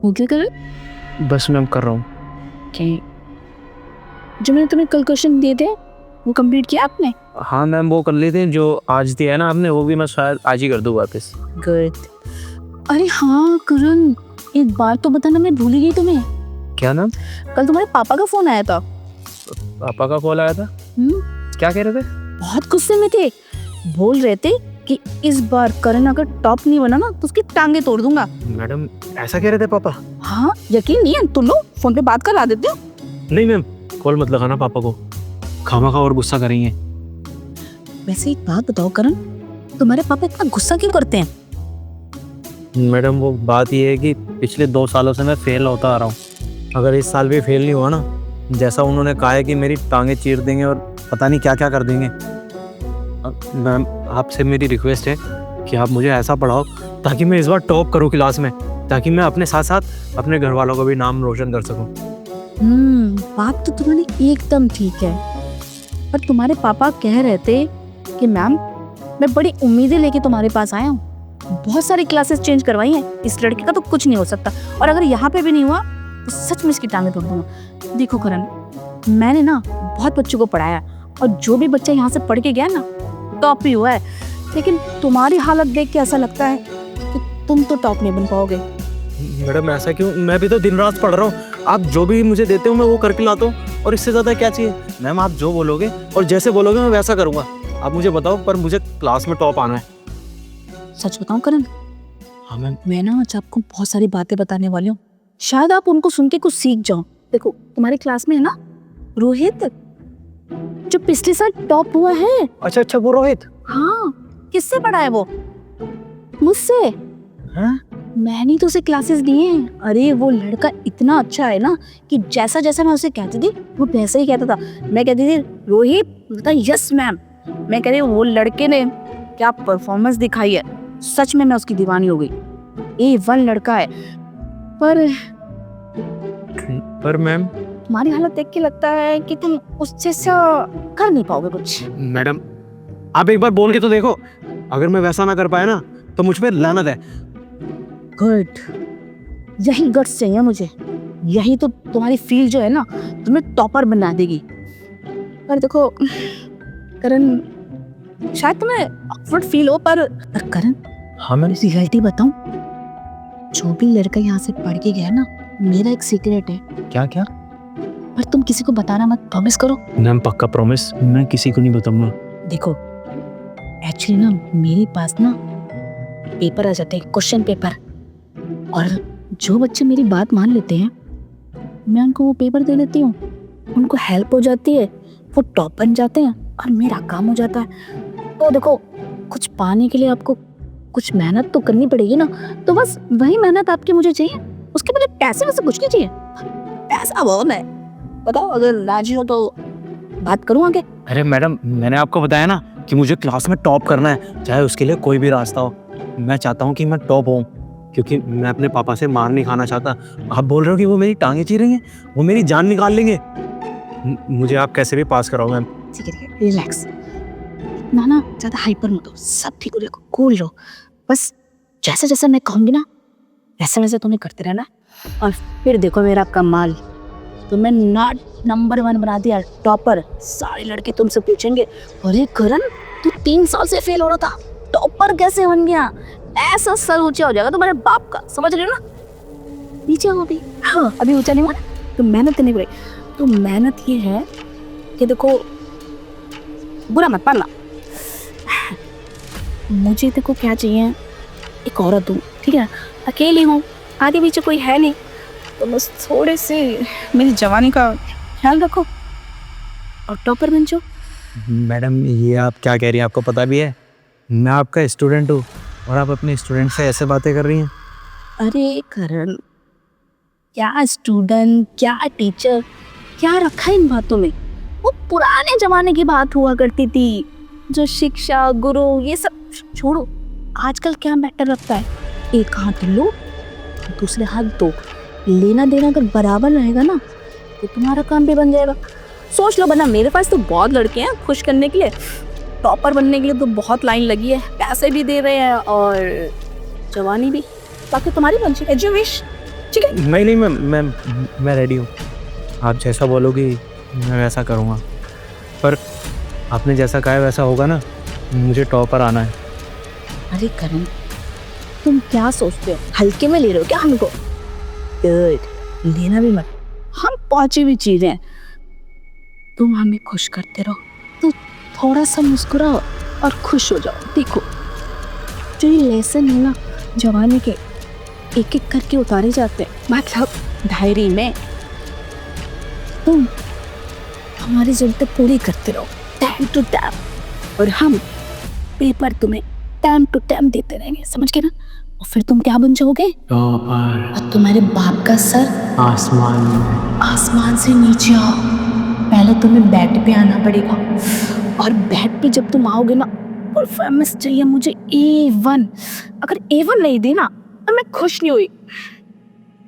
वो क्या कर रहे? बस मैम कर रहा हूँ। कि जो मैंने तुम्हें कल क्वेश्चन दिए थे वो कंप्लीट किया आपने? हाँ मैम, वो कर लेते हैं जो आज दिया है ना आपने, वो भी मैं शायद आज ही कर दूँ वापस। गुड। अरे हाँ करण, एक बात तो बताना, मैं भूल ही गई तुम्हें। क्या नाम? कल तुम्हारे पापा का फोन आया था। पापा का कॉल आया था? क्या कह रहे थे? बहुत गुस्से में थे। बोल रहे थे कि इस बार करण अगर टॉप नहीं बना ना तो उसकी टांगे तोड़ दूंगा। मैडम ऐसा कह रहे थे पापा? हाँ, यकीन नहीं है? तुम लोग फोन पे बात करा देते हो। नहीं मैम, कॉल मत लगाना पापा को, खामखा और गुस्सा करेंगे। वैसे एक बात बताओ करण, तुम्हारे पापा इतना गुस्सा क्यों करते हैं? मैडम वो बात ये है कि पिछले 2 सालों से मैं फेल होता आ रहा हूँ। अगर इस साल भी फेल नहीं हुआ ना, जैसा उन्होंने कहा है कि मेरी टांगे चीर देंगे और पता नहीं क्या क्या कर देंगे। मैम आपसे मेरी रिक्वेस्ट है कि आप मुझे ऐसा पढ़ाओ ताकि मैं इस बार टॉप करूँ क्लास में, ताकि मैं अपने साथ साथ अपने घर वालों का भी नाम रोशन कर सकूँ। बात तो तुम्हारी एकदम ठीक है, पर तुम्हारे पापा कह रहे थे कि मैम मैं बड़ी उम्मीदें लेके तुम्हारे पास आया हूँ, बहुत सारी क्लासेस चेंज करवाई हैं, इस लड़के का तो कुछ नहीं हो सकता, और अगर यहाँ पे भी नहीं हुआ तो सच में इसकी टांगें तोड़ दूंगा। देखो करण, मैंने ना बहुत बच्चों को पढ़ाया और जो भी बच्चा यहाँ से पढ़ के गया ना टॉप ही हुआ है, लेकिन तुम्हारी हालत देख के ऐसा लगता है कि तुम तो टॉप नहीं बन पाओगे। मैडम ऐसा क्यों? मैं भी तो दिन रात पढ़ रहा हूँ, आप जो भी मुझे देते हो मैं वो करके लाता हूँ, और इससे ज़्यादा क्या चाहिए? मैम आप जो बोलोगे और जैसे बोलोगे मैं वैसा करूँगा। आप मुझे बताओ, पर मुझे क्लास में टॉप आना है। सच बताऊं करण? हाँ मैम। मैं ना आज आपको बहुत सारी बातें बताने वाली हूँ, शायद आप उनको सुन के कुछ सीख जाओ। देखो तुम्हारी क्लास में है ना रोहित, जो पिछले साल टॉप हुआ है। अच्छा वो रोहित? हाँ, किससे पढ़ा है वो? मुझसे। हाँ? मैंने तो उसे क्लासेस दी हैं। अरे वो लड़का इतना अच्छा है ना कि जैसा जैसा मैं उसे कहती थी वो वैसा ही कहता था। मैं कहती थी रोहित, बोलता यस मैम। मैं कह रही वो लड़के ने क्या परफॉर्मेंस दिखाई है, सच में मैं उसकी दीवानी हो गई। A1 लड़का है। पर मैम तुम्हारी हालत देख के लगता है कि तुम उससे कर नहीं पाओगे कुछ। मैडम आप एक बार बोल के तो देखो, अगर मैं वैसा ना कर पाया ना तो मुझ पे लानत है। गुड, यही गट्स चाहिए मुझे, यही तो तुम्हारी फील जो है ना तुम्हें टॉपर बना देगी। पर देखो करण, शायद तुम्हें ऑकवर्ड फील हो, पर करण हाँ मैम। इसी गलती बताऊं, जो भी लड़का यहाँ से पढ़ के गया ना, मेरा एक सीक्रेट है। क्या? पर तुम किसी को बताना मत, प्रॉमिस करो। मैम पक्का प्रॉमिस, मैं किसी को नहीं बताऊंगा। देखो एक्चुअली ना मेरे पास ना पेपर आ जाते हैं, क्वेश्चन पेपर, और जो बच्चे मेरी बात मान लेते हैं मैं उनको वो पेपर दे देती हूँ, उनको हेल्प हो जाती है, वो टॉप बन जाते हैं और मेरा काम हो जाता है। तो देखो कुछ पाने के लिए आपको कुछ मेहनत तो करनी पड़ेगी ना, तो बस वही मेहनत आपकी मुझे चाहिए, उसके पहले पैसे वैसे कुछ नहीं चाहिए। पैसा बहुत है, बताओ अगर राजी हो तो बात करूँ आगे। अरे मैडम मैंने आपको बताया ना कि मुझे क्लास में टॉप करना है, चाहे उसके लिए कोई भी रास्ता हो। मैं चाहता हूँ कि मैं टॉप हूँ, क्योंकि मैं अपने पापा से मार नहीं खाना चाहता। आप बोल रहे हो कि वो मेरी टांगे चीरेंगे, वो मेरी जान निकाल लेंगे। मुझे आप कैसे भी पास कराओ मैम। ठीक है, रिलैक्स, इतना ना ज़्यादा हाइपर मत हो, सब ठीक हो जाएगा, कूल रहो। बस जैसे जैसे मैं कहूँगी ना वैसे वैसे तुम्हें करते रहना, और फिर देखो मेरा कमाल। तो मैं नंबर 1 बना दिया, टॉपर। सारे लड़के तुमसे पूछेंगे अरे करण तू 3 साल से फेल हो रहा था, टॉपर कैसे बन गया? ऐसा सर ऊंचा हो जाएगा तुम्हारे बाप का, समझ रहे हो ना? नीचे हो अभी, हाँ अभी ऊंचा नहीं हुआ, तो मेहनत करनी पड़ेगी। तो मेहनत ये है कि देखो, बुरा मत मानना, मुझे देखो क्या चाहिए, एक औरत हूँ, ठीक है, अकेली हूँ, आगे पीछे कोई है नहीं, तो बस थोड़े से मेरी जवानी का ख्याल रखो और टॉपर बन जाओ। मैडम ये आप क्या कह रही हैं? आपको पता भी है मैं आपका स्टूडेंट हूँ और आप अपने स्टूडेंट से ऐसे बातें कर रही हैं। अरे करण, क्या स्टूडेंट क्या टीचर, क्या रखा है इन बातों में? वो पुराने जमाने की बात हुआ करती थी, जो शिक्षा गुरु ये सब छोड़ो। आजकल क्या मैटर रखता है, एक हाथ लो दूसरे हाथ दो, लेना देना अगर बराबर रहेगा ना तो तुम्हारा काम भी बन जाएगा। सोच लो, वरना मेरे पास तो बहुत लड़के हैं खुश करने के लिए, टॉपर बनने के लिए तो बहुत लाइन लगी है, पैसे भी दे रहे हैं और जवानी भी। बाकी तुम्हारी मर्जी, एजुकेश ठीक है? नहीं, मैं रेडी हूँ। आप जैसा बोलोगी मैं वैसा करूँगा, पर आपने जैसा कहा है वैसा होगा ना। मुझे टॉपर आना है। अरे करण, तुम क्या सोचते हो? हल्के में ले रहे हो क्या हमको? गुड, लेना भी मत। हम पहुंची हुई चीजें हैं। तुम हमें खुश करते रहो, तो थोड़ा सा मुस्कुराओ और खुश हो जाओ। देखो, जो ये लेसन है ना, जवानी के एक एक करके उतारे जाते हैं, मतलब डायरी में। तुम हमारी जरूरतें पूरी करते रहो टाइम टू टाइम, और हम पेपर तुम्हें टाइम टू टाइम देते रहेंगे, समझ गए ना? और फिर तुम क्या बन जाओगे? टॉपर। और तुम्हारे बाप का सर आसमान में। आसमान से नीचे आओ। पहले तुम्हें बेड पे आना पड़ेगा, और बेड पे जब तुम आओगे ना, परफॉर्मेंस चाहिए मुझे A1। अगर A1 नहीं दी ना तो मैं खुश नहीं हुई,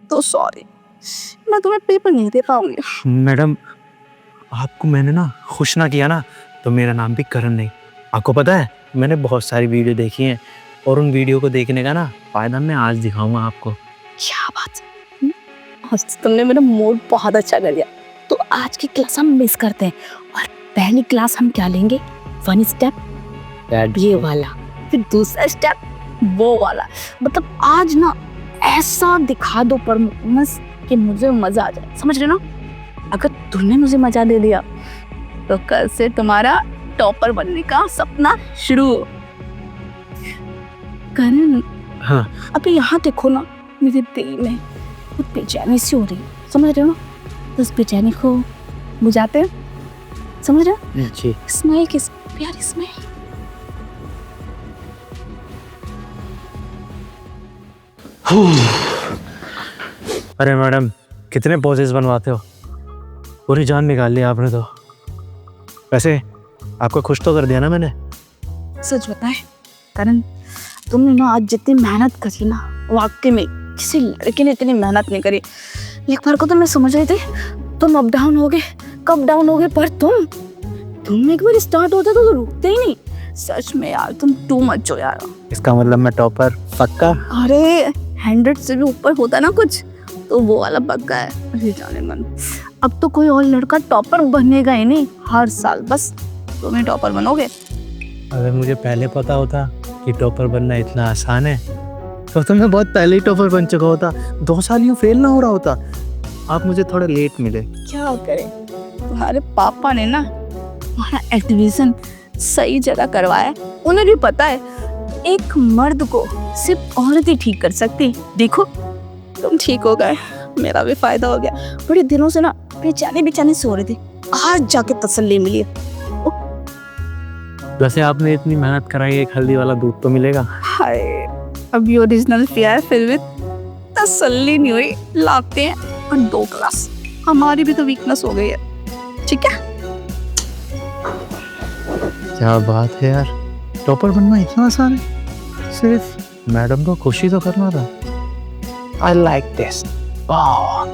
तो सॉरी, मैं तुम्हें पेपर नहीं दे पाऊंगी। मैडम, आपको मैंने ना खुश ना किया ना तो मेरा नाम भी करण नहीं। आपको पता है, मैंने बहुत सारी वीडियो देखी हैं, और उन वीडियो को देखने का ना फायदा मैं आज दिखाऊंगा आपको। क्या बात है? आज तो तुमने मेरा मूड बहुत अच्छा कर दिया। तो आज की क्लास हम मिस करते हैं, और पहली क्लास हम क्या लेंगे? 1 स्टेप ये वाला, फिर दूसरा स्टेप वो वाला। मतलब आज ना ऐसा दिखा दो परफॉर्मेंस कि मुझे मजा आ जाए, समझ रहे ना? अगर तुमने मुझे मजा दे दिया तो कल से तुम्हारा टॉपर बनने का सपना शुरू। करण, हाँ। अभी यहाँ देखो ना, मेरे दिल में कुछ बेचैनी सी हो रही है, समझ रहे हो ना? तो उस बेचैनी को बुझाते हैं, समझ रहे हो? जी। स्माइल किस प्यारी स्माइल। अरे मैडम, कितने पोजेस बनवाते हो? पूरी जान निकाल ली आपने तो। वैसे आपको खुश तो कर दिया ना मैंने। सच बताए करण, तुमने ना आज जितनी मेहनत करी ना, वाकई में किसी लड़के ने इतनी मेहनत नहीं करी। एक बार को तो मैं समझ रही थी तुम अप डाउन हो गए, कब डाउन हो गए, पर तुम एक बार स्टार्ट होता तो रुकते ही नहीं। सच में यार, तुम टू मच हो यार। इसका मतलब मैं टॉपर पक्का? अरे 100 से भी ऊपर होता ना कुछ, तो वो वाला पक्का है। अरे जाने मन, अब तो कोई और लड़का टॉपर बनेगा ही नहीं। हर साल बस तुम ही टॉपर बनोगे। अगर मुझे पहले पता होता कि टॉपर बनना इतना आसान है तो मैं बहुत पहले ही टॉपर बन चुका होता। 2 साल यूँ फेल ना हो रहा होता। आप मुझे थोड़ा लेट मिले। क्या करें, तुम्हारे पापा ने ना तुम्हारा एडमिशन सही जगह करवाया। उन्हें भी पता है एक मर्द को सिर्फ औरत ही ठीक कर सकती। देखो तुम ठीक हो गए, मेरा भी फायदा हो गया। बड़े दिनों से ना बेचैनी सो रही थी, आज जाके तसल्ली मिली। वैसे आपने इतनी मेहनत कराई, एक हल्दी वाला दूध तो मिलेगा? हाय, अभी ओरिजिनल पिया है, फिर भी तसल्ली नहीं हुई। लाते हैं और 2 ग्लास, हमारी भी तो वीकनेस हो गई है। ठीक है, क्या बात है यार, टॉपर बनना इतना आसान है? सिर्फ मैडम को खुशी तो करना था। I like this. वाह।